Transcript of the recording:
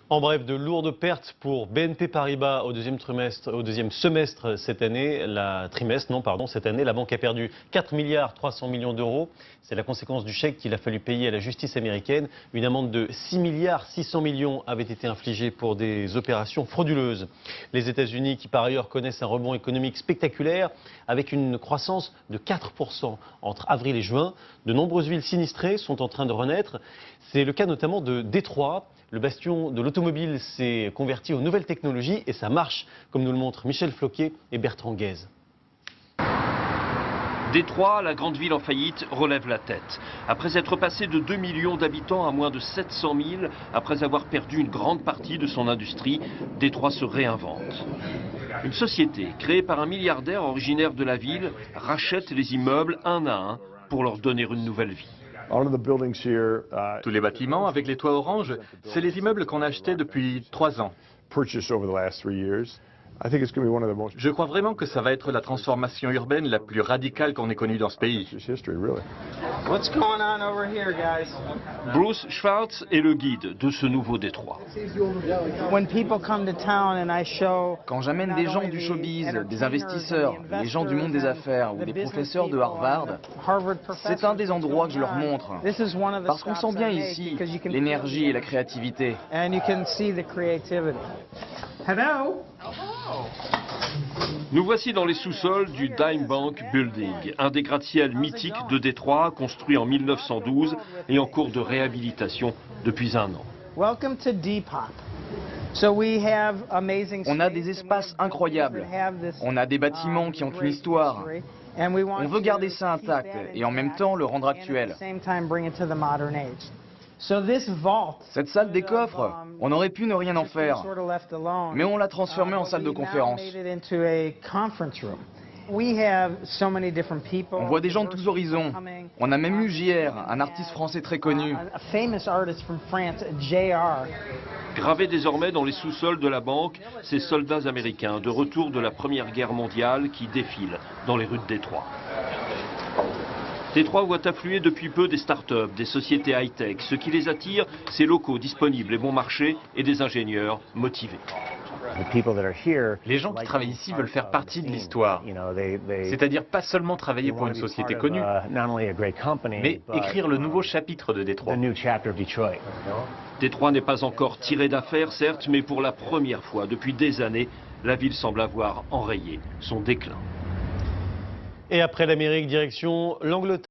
En bref, de lourdes pertes pour BNP Paribas au deuxième semestre cette année. Cette année, la banque a perdu 4,3 milliards d'euros. C'est la conséquence du chèque qu'il a fallu payer à la justice américaine. Une amende de 6,6 milliards avait été infligée pour des opérations frauduleuses. Les États-Unis, qui par ailleurs connaissent un rebond économique spectaculaire, avec une croissance de 4% entre avril et juin. De nombreuses villes sinistrées sont en train de renaître. C'est le cas notamment de Détroit. Le bastion de l'automobile s'est converti aux nouvelles technologies et ça marche, comme nous le montrent Michel Floquet et Bertrand Guez. Détroit, la grande ville en faillite, relève la tête. Après être passé de 2 millions d'habitants à moins de 700 000, après avoir perdu une grande partie de son industrie, Détroit se réinvente. Une société créée par un milliardaire originaire de la ville rachète les immeubles un à un pour leur donner une nouvelle vie. Tous les bâtiments avec les toits orange, c'est les immeubles qu'on a achetés depuis 3 ans. Je crois vraiment que ça va être la transformation urbaine la plus radicale qu'on ait connue dans ce pays. Bruce Schwartz est le guide de ce nouveau Détroit. Quand j'amène des gens du showbiz, des investisseurs, des gens du monde des affaires ou des professeurs de Harvard, c'est un des endroits que je leur montre. Parce qu'on sent bien ici l'énergie et la créativité. Nous voici dans les sous-sols du Dime Bank Building, un des gratte-ciel mythiques de Détroit, construit en 1912 et en cours de réhabilitation depuis un an. On a des espaces incroyables, on a des bâtiments qui ont une histoire. On veut garder ça intact et en même temps le rendre actuel. Cette salle des coffres, on aurait pu ne rien en faire, mais on l'a transformée en salle de conférence. On voit des gens de tous horizons. On a même eu JR, un artiste français très connu. Gravés désormais dans les sous-sols de la banque, ces soldats américains de retour de la Première Guerre mondiale qui défilent dans les rues de Détroit. Détroit voit affluer depuis peu des start-up, des sociétés high-tech. Ce qui les attire, c'est locaux disponibles et bon marché et des ingénieurs motivés. Les gens qui travaillent ici veulent faire partie de l'histoire. C'est-à-dire pas seulement travailler pour une société connue, mais écrire le nouveau chapitre de Détroit. Détroit n'est pas encore tiré d'affaire, certes, mais pour la première fois depuis des années, la ville semble avoir enrayé son déclin. Et après l'Amérique, direction l'Angleterre.